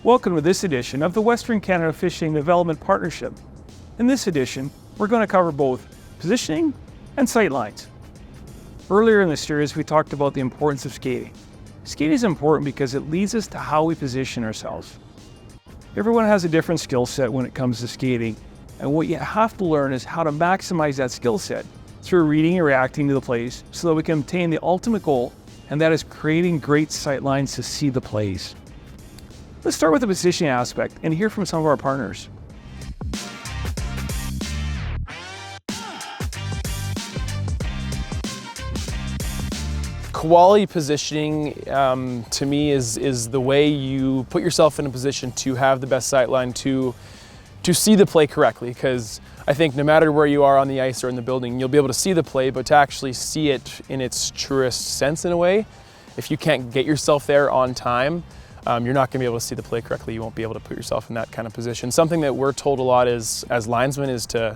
Welcome to this edition of the Western Canada Fishing Development Partnership. In this edition, we're going to cover both positioning and sightlines. Earlier in the series, we talked about the importance of skating. Skating is important because it leads us to how we position ourselves. Everyone has a different skill set when it comes to skating, and what you have to learn is how to maximize that skill set through reading and reacting to the plays so that we can obtain the ultimate goal, and that is creating great sightlines to see the plays. Let's start with the positioning aspect and hear from some of our partners. Quality positioning to me is the way you put yourself in a position to have the best sightline to see the play correctly, because I think no matter where you are on the ice or in the building, you'll be able to see the play, but to actually see it in its truest sense in a way, if you can't get yourself there on time, you're not going to be able to see the play correctly. You won't be able to put yourself in that kind of position. Something that we're told a lot is, as linesmen, is to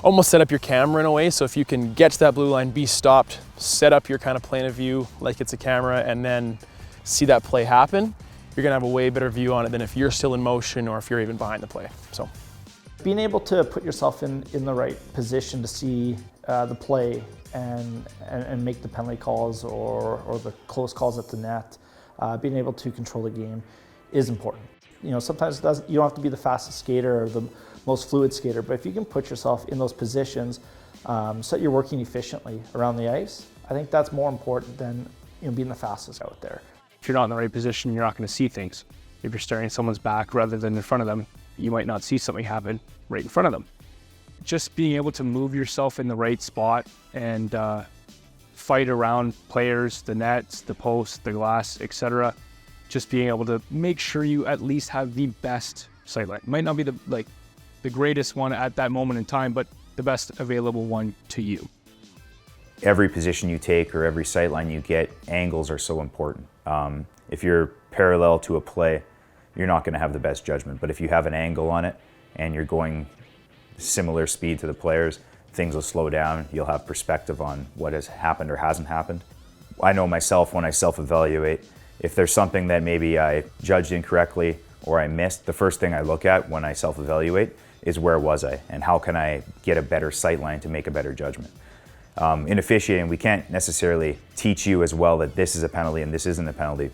almost set up your camera in a way. So if you can get to that blue line, be stopped, set up your kind of plane of view like it's a camera, and then see that play happen, you're going to have a way better view on it than if you're still in motion or if you're even behind the play. So being able to put yourself in the right position to see the play and make the penalty calls or the close calls at the net, being able to control the game is important. You know, sometimes you don't have to be the fastest skater or the most fluid skater, but if you can put yourself in those positions so that you're working efficiently around the ice, I think that's more important than being the fastest out there. If you're not in the right position, you're not going to see things. If you're staring at someone's back rather than in front of them, you might not see something happen right in front of them. Just being able to move yourself in the right spot and fight around players, the nets, the posts, the glass, etc. Just being able to make sure you at least have the best sightline. Might not be the greatest one at that moment in time, but the best available one to you. Every position you take or every sightline you get, angles are so important. If you're parallel to a play, you're not going to have the best judgment. But if you have an angle on it and you're going similar speed to the players, things will slow down. You'll have perspective on what has happened or hasn't happened. I know myself when I self-evaluate, if there's something that maybe I judged incorrectly or I missed, the first thing I look at when I self-evaluate is where was I and how can I get a better sightline to make a better judgment. In officiating, we can't necessarily teach you as well that this is a penalty and this isn't a penalty,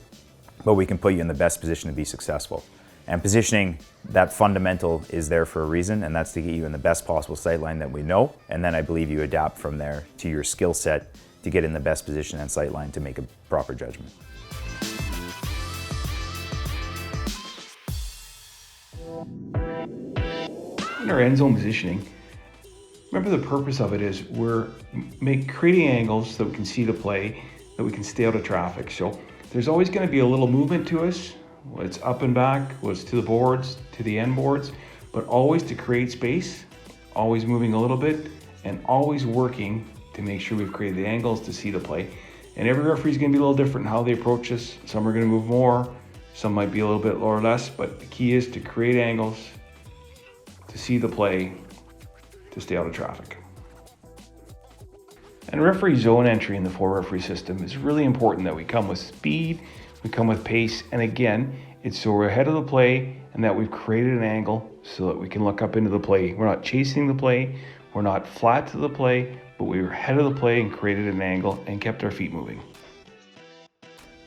but we can put you in the best position to be successful. And positioning, that fundamental is there for a reason, and that's to get you in the best possible sightline that we know, and then I believe you adapt from there to your skill set to get in the best position and sightline to make a proper judgment. In our end zone positioning, remember the purpose of it is we're creating angles so that we can see the play, that we can stay out of traffic. So there's always going to be a little movement to us, whether it's up and back, whether it's to the boards, to the end boards, but always to create space, always moving a little bit, and always working to make sure we've created the angles to see the play. And every referee is going to be a little different in how they approach this. Some are going to move more, some might be a little bit lower or less, but the key is to create angles, to see the play, to stay out of traffic. And referee zone entry in the 4-referee system is really important that we come with speed, we come with pace, and again, it's so we're ahead of the play and that we've created an angle so that we can look up into the play. We're not chasing the play, we're not flat to the play, but we were ahead of the play and created an angle and kept our feet moving.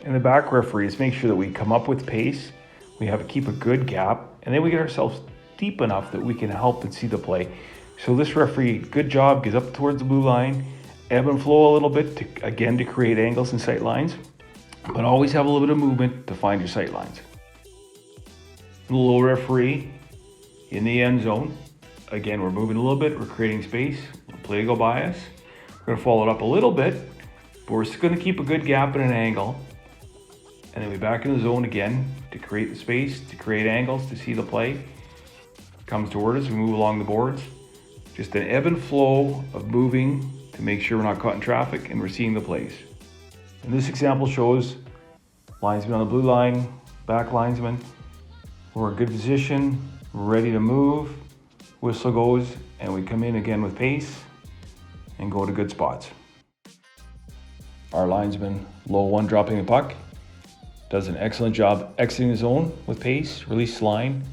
And the back referees make sure that we come up with pace, we have to keep a good gap, and then we get ourselves deep enough that we can help and see the play. So this referee, good job, gets up towards the blue line, ebb and flow a little bit to create angles and sight lines, but always have a little bit of movement to find your sight lines. The low referee in the end zone, again, we're moving a little bit, we're creating space, we'll play to go by us. We're gonna follow it up a little bit, but we're just gonna keep a good gap and an angle, and then we back in the zone again to create the space, to create angles, to see the play. Comes toward us, we move along the boards. Just an ebb and flow of moving to make sure we're not caught in traffic and we're seeing the plays. And this example shows linesman on the blue line, back linesman. We're in good position, we're ready to move. Whistle goes and we come in again with pace and go to good spots. Our linesman, low one dropping the puck. does an excellent job exiting the zone with pace, release line.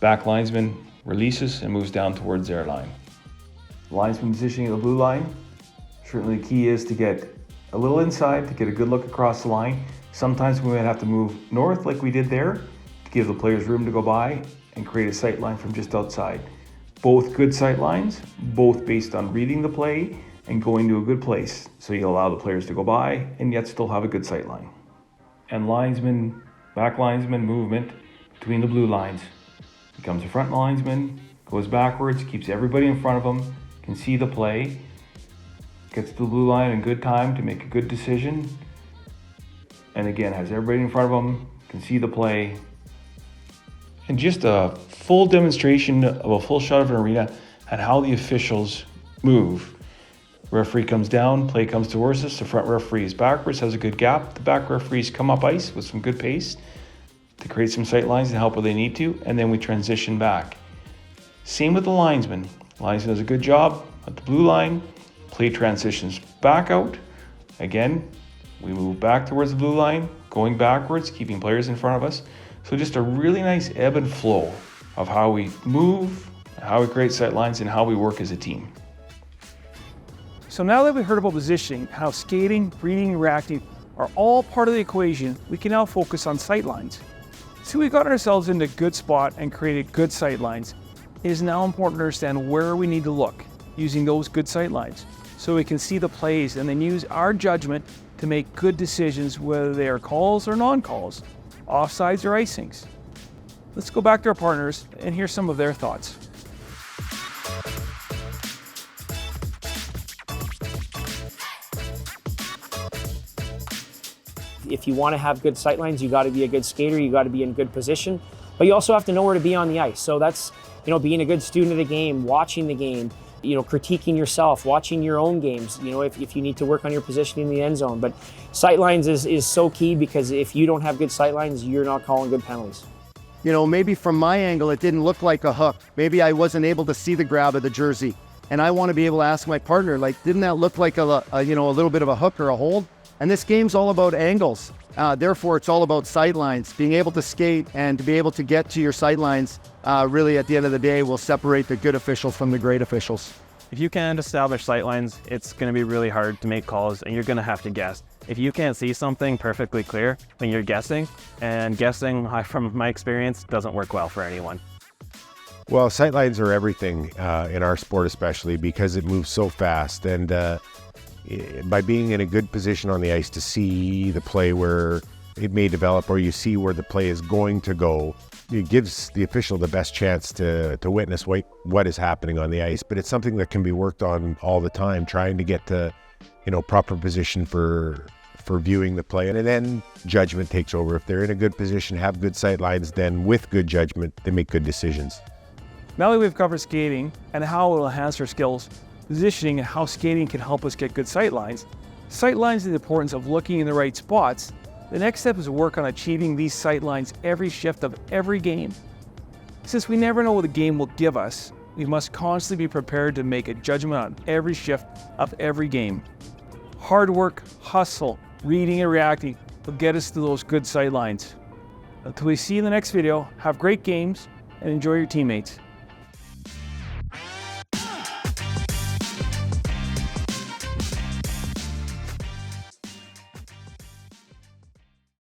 Back linesman releases and moves down towards their line. Linesman positioning of the blue line. Certainly the key is to get a little inside to get a good look across the line. Sometimes we might have to move north like we did there to give the players room to go by and create a sight line from just outside. Both good sight lines, both based on reading the play and going to a good place. So you allow the players to go by and yet still have a good sight line. And linesman, back linesman movement between the blue lines. Becomes a front linesman, goes backwards, keeps everybody in front of him, can see the play, gets to the blue line in good time to make a good decision, and again has everybody in front of him, can see the play. And just a full demonstration of a full shot of an arena and how the officials move. Referee comes down, play comes towards us, the front referee is backwards, has a good gap. The back referees come up ice with some good pace to create some sight lines and help where they need to, and then we transition back. Same with the linesman. Linesman does a good job at the blue line, play transitions back out. Again, we move back towards the blue line, going backwards, keeping players in front of us. So just a really nice ebb and flow of how we move, how we create sight lines, and how we work as a team. So now that we've heard about positioning, how skating, reading, and reacting are all part of the equation, we can now focus on sight lines. So we got ourselves into a good spot and created good sight lines. It is now important to understand where we need to look using those good sight lines so we can see the plays and then use our judgment to make good decisions, whether they are calls or non-calls, offsides or icings. Let's go back to our partners and hear some of their thoughts. If you want to have good sight lines, you got to be a good skater, you got to be in good position, but you also have to know where to be on the ice. So that's, being a good student of the game, watching the game, critiquing yourself, watching your own games, if you need to work on your positioning in the end zone. But sight lines is so key, because if you don't have good sight lines, you're not calling good penalties. Maybe from my angle, it didn't look like a hook. Maybe I wasn't able to see the grab of the jersey. And I want to be able to ask my partner, didn't that look like a little bit of a hook or a hold? And this game's all about angles. Therefore, it's all about sight lines. Being able to skate and to be able to get to your sight lines, really at the end of the day, will separate the good officials from the great officials. If you can't establish sight lines, it's going to be really hard to make calls, and you're going to have to guess. If you can't see something perfectly clear, then you're guessing, and guessing, from my experience, doesn't work well for anyone. Well, sightlines are everything in our sport, especially because it moves so fast. And by being in a good position on the ice to see the play where it may develop, or you see where the play is going to go, it gives the official the best chance to witness what is happening on the ice. But it's something that can be worked on all the time, trying to get to proper position for viewing the play, and then judgment takes over. If they're in a good position, have good sight lines, then with good judgment, they make good decisions. Now that we've covered skating and how it will enhance our skills, positioning and how skating can help us get good sight lines and the importance of looking in the right spots, the next step is to work on achieving these sight lines every shift of every game. Since we never know what the game will give us, we must constantly be prepared to make a judgment on every shift of every game. Hard work, hustle, reading and reacting will get us to those good sight lines. Until we see you in the next video, have great games and enjoy your teammates.